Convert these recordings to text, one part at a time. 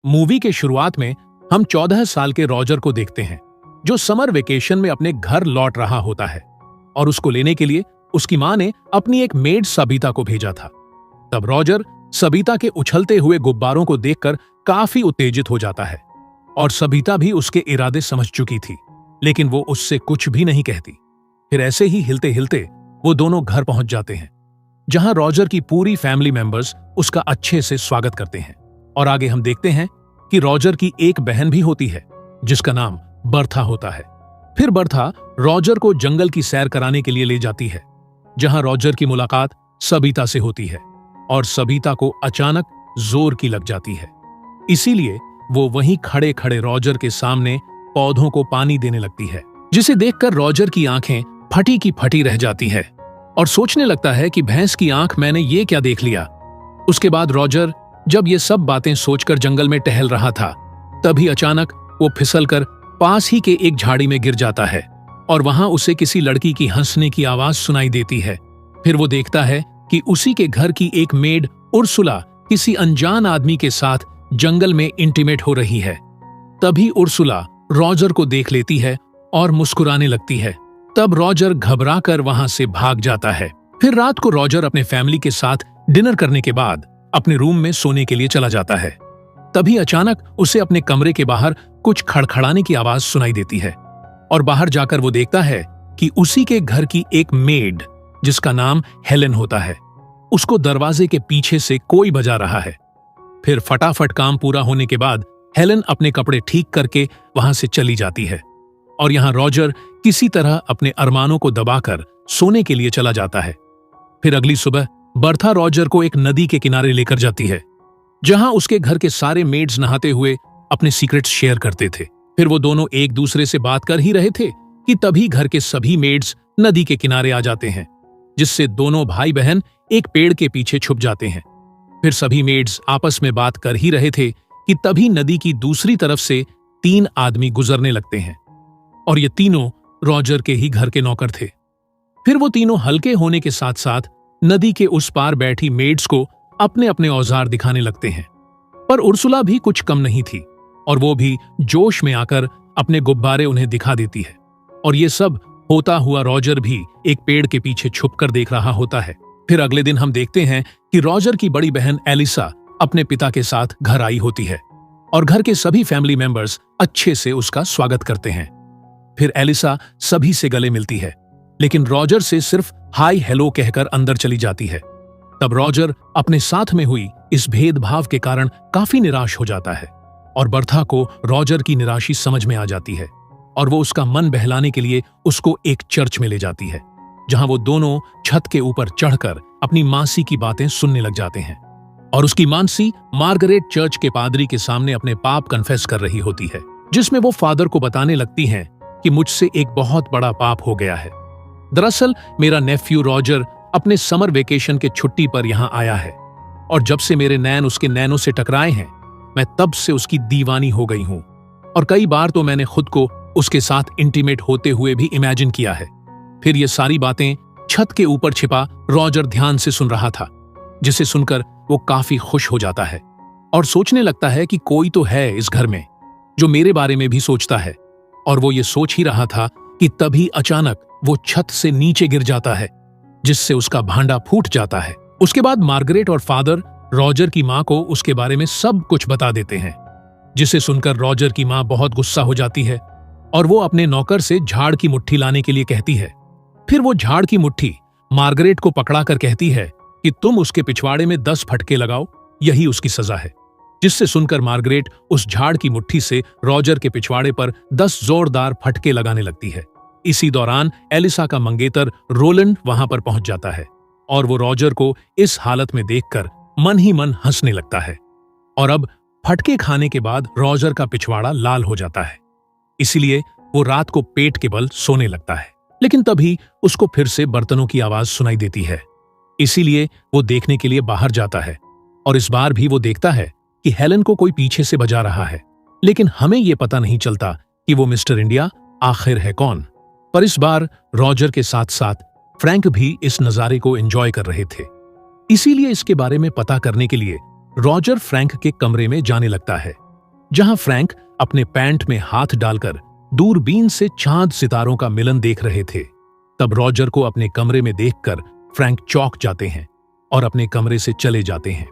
Movie के शुरुआत में हम 14 साल के रॉजर को देखते हैं, जो समर वेकेशन में अपने घर लौट रहा होता है और उसको लेने के लिए उसकी मां ने अपनी एक मेड सबीता को भेजा था। तब रॉजर सबीता के उछलते हुए गुब्बारों को देखकर काफी उत्तेजित हो जाता है और सबीता भी उसके इरादे समझ चुकी थी, लेकिन वो उससे कुछ भी नहीं कहती। फिर ऐसे ही हिलते हिलते वो दोनों घर पहुंच जाते हैं, जहां रॉजर की पूरी फैमिली मेंबर्स उसका अच्छे से स्वागत करते हैं। और आगे हम देखते हैं कि रॉजर की एक बहन भी होती है, जिसका नाम बर्था होता है। फिर बर्था रॉजर को जंगल की सैर कराने के लिए ले जाती है, जहां रॉजर की मुलाकात सबीता से होती है और सबीता को अचानक जोर की लग जाती है। इसीलिए वो वहीं खड़े खड़े रॉजर के सामने पौधों को पानी देने लगती है, जिसे देखकर रॉजर की आंखें फटी की फटी रह जाती है और सोचने लगता है कि भैंस की आंख, मैंने ये क्या देख लिया। उसके बाद रॉजर जब ये सब बातें सोचकर जंगल में टहल रहा था, तभी अचानक वो फिसलकर पास ही के एक झाड़ी में गिर जाता है और वहां उसे किसी लड़की की हंसने की आवाज सुनाई देती है। फिर वो देखता है कि उसी के घर की एक मेड उर्सुला किसी अनजान आदमी के साथ जंगल में इंटीमेट हो रही है। तभी उर्सुला रॉजर को देख लेती है और मुस्कुराने लगती है। तब रॉजर घबराकर वहां से भाग जाता है। फिर रात को रॉजर अपने फैमिली के साथ डिनर करने के बाद अपने रूम में सोने के लिए चला जाता है। तभी अचानक उसे अपने कमरे के बाहर कुछ खड़खड़ाने की आवाज सुनाई देती है और बाहर जाकर वो देखता है कि उसी के घर की एक मेड, जिसका नाम हेलेन होता है, उसको दरवाजे के पीछे से कोई बजा रहा है। फिर फटाफट काम पूरा होने के बाद हेलेन अपने कपड़े ठीक करके वहां से चली जाती है और यहां रॉजर किसी तरह अपने अरमानों को दबाकर सोने के लिए चला जाता है। फिर अगली सुबह बर्था रॉजर को एक नदी के किनारे लेकर जाती है, जहां उसके घर के सारे मेड्स नहाते हुए अपने सीक्रेट्स शेयर करते थे। फिर वो दोनों एक दूसरे से बात कर ही रहे थे कि तभी घर के सभी मेड्स नदी के किनारे आ जाते हैं, जिससे दोनों भाई बहन एक पेड़ के पीछे छुप जाते हैं। फिर सभी मेड्स आपस में बात कर ही रहे थे कि तभी नदी की दूसरी तरफ से 3 आदमी गुजरने लगते हैं और ये तीनों रॉजर के ही घर के नौकर थे। फिर वो तीनों हल्के होने के साथ साथ नदी के उस पार बैठी मेड्स को अपने अपने औजार दिखाने लगते हैं। पर उर्सुला भी कुछ कम नहीं थी और वो भी जोश में आकर अपने गुब्बारे उन्हें दिखा देती है और ये सब होता हुआ रॉजर भी एक पेड़ के पीछे छुपकर देख रहा होता है। फिर अगले दिन हम देखते हैं कि रॉजर की बड़ी बहन एलिसा अपने पिता के साथ घर आई होती है और घर के सभी फैमिली मेंबर्स अच्छे से उसका स्वागत करते हैं। फिर एलिसा सभी से गले मिलती है, लेकिन रॉजर से सिर्फ हाय हेलो कहकर अंदर चली जाती है। तब रॉजर अपने साथ में हुई इस भेदभाव के कारण काफी निराश हो जाता है और बर्था को रॉजर की निराशी समझ में आ जाती है और वो उसका मन बहलाने के लिए उसको एक चर्च में ले जाती है, जहां वो दोनों छत के ऊपर चढ़कर अपनी मासी की बातें सुनने लग जाते हैं। और उसकी मानसी मार्गरेट चर्च के पादरी के सामने अपने पाप कन्फेस कर रही होती है, जिसमें वो फादर को बताने लगती हैं कि मुझसे एक बहुत बड़ा पाप हो गया है। दरअसल मेरा नेफ्यू रॉजर अपने समर वेकेशन के छुट्टी पर यहां आया है और जब से मेरे नैन उसके नैनों से टकराए हैं, मैं तब से उसकी दीवानी हो गई हूं और कई बार तो मैंने खुद को उसके साथ इंटीमेट होते हुए भी इमेजिन किया है। फिर ये सारी बातें छत के ऊपर छिपा रॉजर ध्यान से सुन रहा था, जिसे सुनकर वो काफी खुश हो जाता है और सोचने लगता है कि कोई तो है इस घर में जो मेरे बारे में भी सोचता है। और वो ये सोच ही रहा था कि तभी अचानक वो छत से नीचे गिर जाता है, जिससे उसका भांडा फूट जाता है। उसके बाद मार्गरेट और फादर रॉजर की मां को उसके बारे में सब कुछ बता देते हैं, जिसे सुनकर रॉजर की मां बहुत गुस्सा हो जाती है और वो अपने नौकर से झाड़ की मुट्ठी लाने के लिए कहती है। फिर वो झाड़ की मुट्ठी मार्गरेट को पकड़ाकर कहती है कि तुम उसके पिछवाड़े में 10 फटके लगाओ, यही उसकी सजा है। जिससे सुनकर मार्गरेट उस झाड़ की मुट्ठी से रॉजर के पिछवाड़े पर 10 जोरदार फटके लगाने लगती है। इसी दौरान एलिसा का मंगेतर रोलैंड वहां पर पहुंच जाता है और वो रॉजर को इस हालत में देखकर मन ही मन हंसने लगता है। और अब फटके खाने के बाद रॉजर का पिछवाड़ा लाल हो जाता है, इसीलिए वो रात को पेट के बल सोने लगता है। लेकिन तभी उसको फिर से बर्तनों की आवाज सुनाई देती है, इसीलिए वो देखने के लिए बाहर जाता है और इस बार भी वो देखता है कि हेलेन को कोई पीछे से बजा रहा है। लेकिन हमें ये पता नहीं चलता कि वो मिस्टर इंडिया आखिर है कौन। पर इस बार रॉजर के साथ साथ फ्रैंक भी इस नजारे को एंजॉय कर रहे थे, इसीलिए इसके बारे में पता करने के लिए रॉजर फ्रैंक के कमरे में जाने लगता है जहां फ्रैंक अपने पैंट में हाथ डालकर दूरबीन से चांद सितारों का मिलन देख रहे थे। तब रॉजर को अपने कमरे में देखकर फ्रैंक चौंक जाते हैं और अपने कमरे से चले जाते हैं।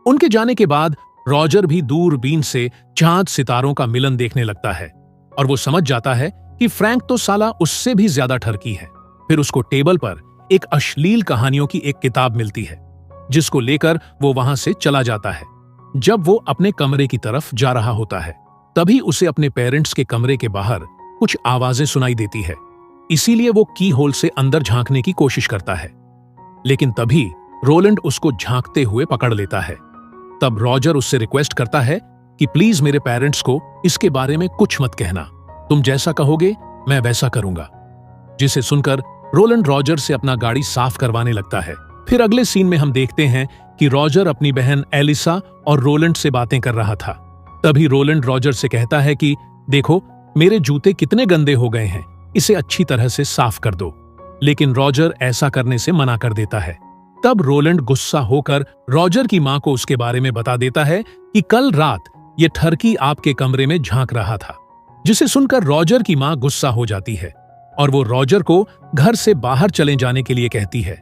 उनके जाने के बाद रॉजर भी दूरबीन से चांद सितारों का मिलन देखने लगता है और वो समझ जाता है कि फ्रैंक तो साला उससे भी ज्यादा ठरकी है। फिर उसको टेबल पर एक अश्लील कहानियों की एक किताब मिलती है, जिसको लेकर वो वहां से चला जाता है। जब वो अपने कमरे की तरफ जा रहा होता है, तभी उसे अपने पेरेंट्स के कमरे के बाहर कुछ आवाजें सुनाई देती है। इसीलिए वो की होल से अंदर झांकने की कोशिश करता है, लेकिन तभी रोलैंड उसको झांकते हुए पकड़ लेता है। तब रॉजर उससे रिक्वेस्ट करता है कि प्लीज मेरे पेरेंट्स को इसके बारे में कुछ मत कहना, तुम जैसा कहोगे मैं वैसा करूंगा। जिसे सुनकर रोलैंड रॉजर से अपना गाड़ी साफ करवाने लगता है। फिर अगले सीन में हम देखते हैं कि रॉजर अपनी बहन एलिसा और रोलैंड से बातें कर रहा था। तभी रोलैंड रॉजर से कहता है कि देखो मेरे जूते कितने गंदे हो गए हैं, इसे अच्छी तरह से साफ कर दो। लेकिन रॉजर ऐसा करने से मना कर देता है। तब रोलैंड गुस्सा होकर रॉजर की मां को उसके बारे में बता देता है कि कल रात ये ठरकी आपके कमरे में झांक रहा था। जिसे सुनकर रॉजर की मां गुस्सा हो जाती है और वो रॉजर को घर से बाहर चले जाने के लिए कहती है।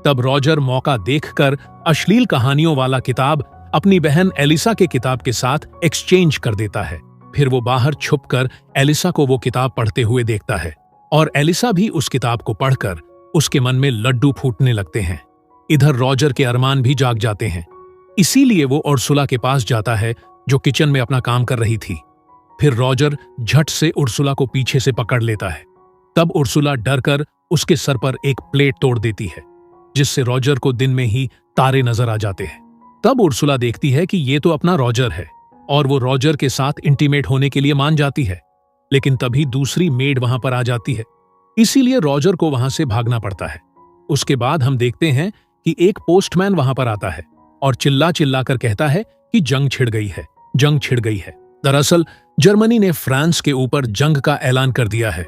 तब रॉजर मौका देखकर अश्लील कहानियों वाला किताब अपनी बहन एलिसा के किताब के साथ एक्सचेंज कर देता है। फिर वो बाहर छुपकर एलिसा को वो किताब पढ़ते हुए देखता है और एलिसा भी उस किताब को पढ़कर उसके मन में लड्डू फूटने लगते हैं। इधर रॉजर के अरमान भी जाग जाते हैं। इसीलिए वो उर्सुला के पास जाता है, जो किचन में अपना काम कर रही थी। फिर रॉजर झट से उर्सुला को पीछे से पकड़ लेता है। तब उर्सुला डरकर उसके सर पर एक प्लेट तोड़ देती है, जिससे रॉजर को दिन में ही तारे नजर आ जाते हैं। तब उर्सुला देखती है कि ये तो अपना रॉजर है और वो रॉजर के साथ इंटीमेट होने के लिए मान जाती है। लेकिन तभी दूसरी मेड वहां पर आ जाती है, इसीलिए रॉजर को वहां से भागना पड़ता है। उसके बाद हम देखते हैं कि एक पोस्टमैन वहां पर आता है और चिल्ला चिल्ला कर कहता है कि जंग छिड़ गई है, जंग छिड़ गई है। दरअसल जर्मनी ने फ्रांस के ऊपर जंग का ऐलान कर दिया है,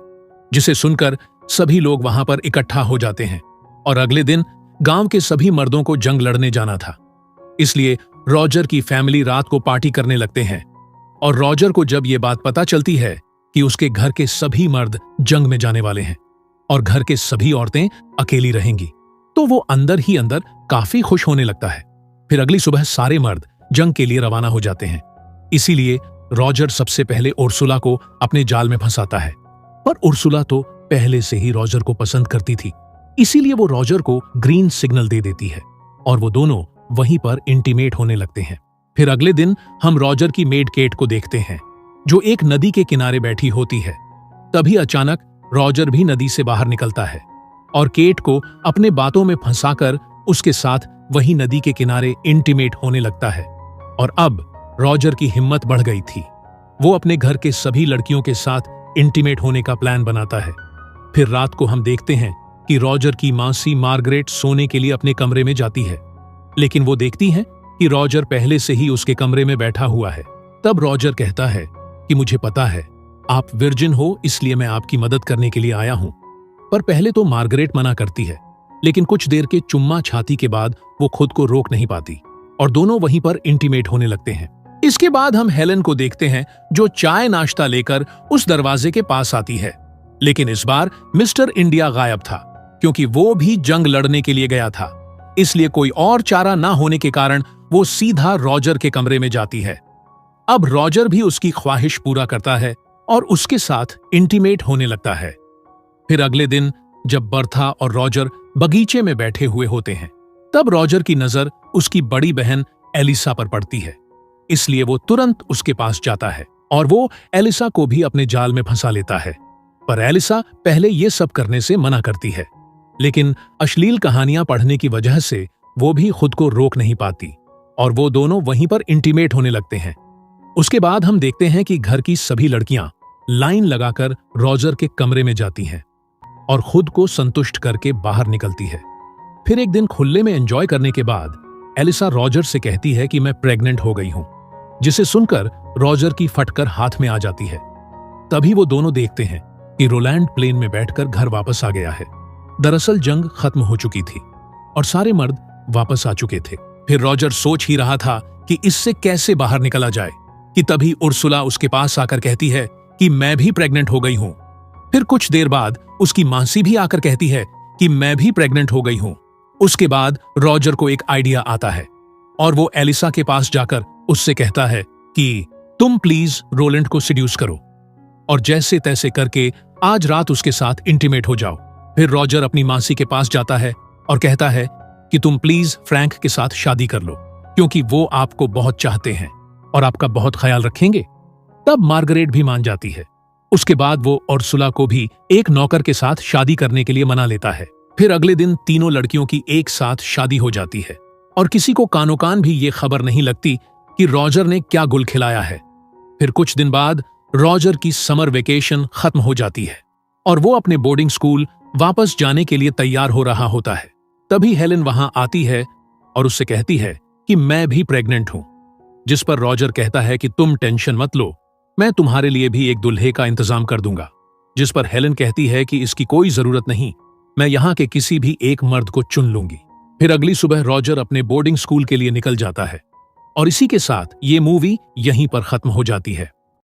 जिसे सुनकर सभी लोग वहां पर इकट्ठा हो जाते हैं और अगले दिन गांव के सभी मर्दों को जंग लड़ने जाना था। इसलिए रॉजर की फैमिली रात को पार्टी करने लगते हैं और रॉजर को जब ये बात पता चलती है कि उसके घर के सभी मर्द जंग में जाने वाले हैं और घर के सभी औरतें अकेली रहेंगी, तो वो अंदर ही अंदर काफी खुश होने लगता है। फिर अगली सुबह सारे मर्द जंग के लिए रवाना हो जाते हैं। इसीलिए रॉजर सबसे पहले उर्सुला को अपने जाल में फंसाता है, पर उर्सुला तो पहले से ही रॉजर को पसंद करती थी। इसीलिए वो रॉजर को ग्रीन सिग्नल दे देती है और वो दोनों वहीं पर इंटीमेट होने लगते हैं। फिर अगले दिन हम रॉजर की मेड केट को देखते हैं, जो एक नदी के किनारे बैठी होती है। तभी अचानक रॉजर भी नदी से बाहर निकलता है और केट को अपने बातों में फंसाकर उसके साथ वही नदी के किनारे इंटीमेट होने लगता है। और अब रॉजर की हिम्मत बढ़ गई थी। वो अपने घर के सभी लड़कियों के साथ इंटीमेट होने का प्लान बनाता है। फिर रात को हम देखते हैं कि रॉजर की मासी मार्गरेट सोने के लिए अपने कमरे में जाती है, लेकिन वो देखती है कि रॉजर पहले से ही उसके कमरे में बैठा हुआ है। तब रॉजर कहता है कि मुझे पता है आप विर्जिन हो, इसलिए मैं आपकी मदद करने के लिए आया हूं। पर पहले तो मार्गरेट मना करती है, लेकिन कुछ देर के चुम्मा छाती के बाद वो खुद को रोक नहीं पाती और दोनों वहीं पर इंटीमेट होने लगते हैं। इसके बाद हम हेलेन को देखते हैं, जो चाय नाश्ता लेकर उस दरवाजे के पास आती है। लेकिन इस बार मिस्टर इंडिया गायब था, क्योंकि वो भी जंग लड़ने के लिए गया था। इसलिए कोई और चारा ना होने के कारण वो सीधा रॉजर के कमरे में जाती है। अब रॉजर भी उसकी ख्वाहिश पूरा करता है और उसके साथ इंटीमेट होने लगता है। फिर अगले दिन जब बर्था और रॉजर बगीचे में बैठे हुए होते हैं, तब रॉजर की नजर उसकी बड़ी बहन एलिसा पर पड़ती है। इसलिए वो तुरंत उसके पास जाता है और वो एलिसा को भी अपने जाल में फंसा लेता है। पर एलिसा पहले ये सब करने से मना करती है, लेकिन अश्लील कहानियां पढ़ने की वजह से वो भी खुद को रोक नहीं पाती और वो दोनों वहीं पर इंटीमेट होने लगते हैं। उसके बाद हम देखते हैं कि घर की सभी लड़कियां लाइन लगाकर रॉजर के कमरे में जाती हैं और खुद को संतुष्ट करके बाहर निकलती है। फिर एक दिन खुले में एंजॉय करने के बाद एलिसा रॉजर से कहती है कि मैं प्रेग्नेंट हो गई हूं, जिसे सुनकर रॉजर की फटकर हाथ में आ जाती है। तभी वो दोनों देखते हैं कि रोलैंड प्लेन में बैठकर घर वापस आ गया है। दरअसल जंग खत्म हो चुकी थी और सारे मर्द वापस आ चुके थे। फिर रॉजर सोच ही रहा था कि इससे कैसे बाहर निकला जाए, कि तभी उर्सुला उसके पास आकर कहती है कि मैं भी प्रेग्नेंट हो गई हूं। फिर कुछ देर बाद उसकी मासी भी आकर कहती है कि मैं भी प्रेग्नेंट हो गई हूं। उसके बाद रॉजर को एक आइडिया आता है और वो एलिसा के पास जाकर उससे कहता है कि तुम प्लीज रोलैंड को सिड्यूस करो और जैसे तैसे करके आज रात उसके साथ इंटीमेट हो जाओ। फिर रॉजर अपनी मासी के पास जाता है और कहता है कि तुम प्लीज फ्रैंक के साथ शादी कर लो क्योंकि वो आपको बहुत चाहते हैं और आपका बहुत ख्याल रखेंगे। तब मार्गरेट भी मान जाती है। उसके बाद वो उर्सुला को भी एक नौकर के साथ शादी करने के लिए मना लेता है। फिर अगले दिन तीनों लड़कियों की एक साथ शादी हो जाती है और किसी को कानो कान भी ये खबर नहीं लगती कि रॉजर ने क्या गुल खिलाया है। फिर कुछ दिन बाद रॉजर की समर वेकेशन खत्म हो जाती है और वो अपने बोर्डिंग स्कूल वापस जाने के लिए तैयार हो रहा होता है। तभी हेलेन वहां आती है और उससे कहती है कि मैं भी प्रेग्नेंट हूं, जिस पर रॉजर कहता है कि तुम टेंशन मत लो, मैं तुम्हारे लिए भी एक दुल्हे का इंतजाम कर दूंगा। जिस पर हेलेन कहती है कि इसकी कोई जरूरत नहीं, मैं यहाँ के किसी भी एक मर्द को चुन लूंगी। फिर अगली सुबह रॉजर अपने बोर्डिंग स्कूल के लिए निकल जाता है और इसी के साथ ये मूवी यहीं पर खत्म हो जाती है।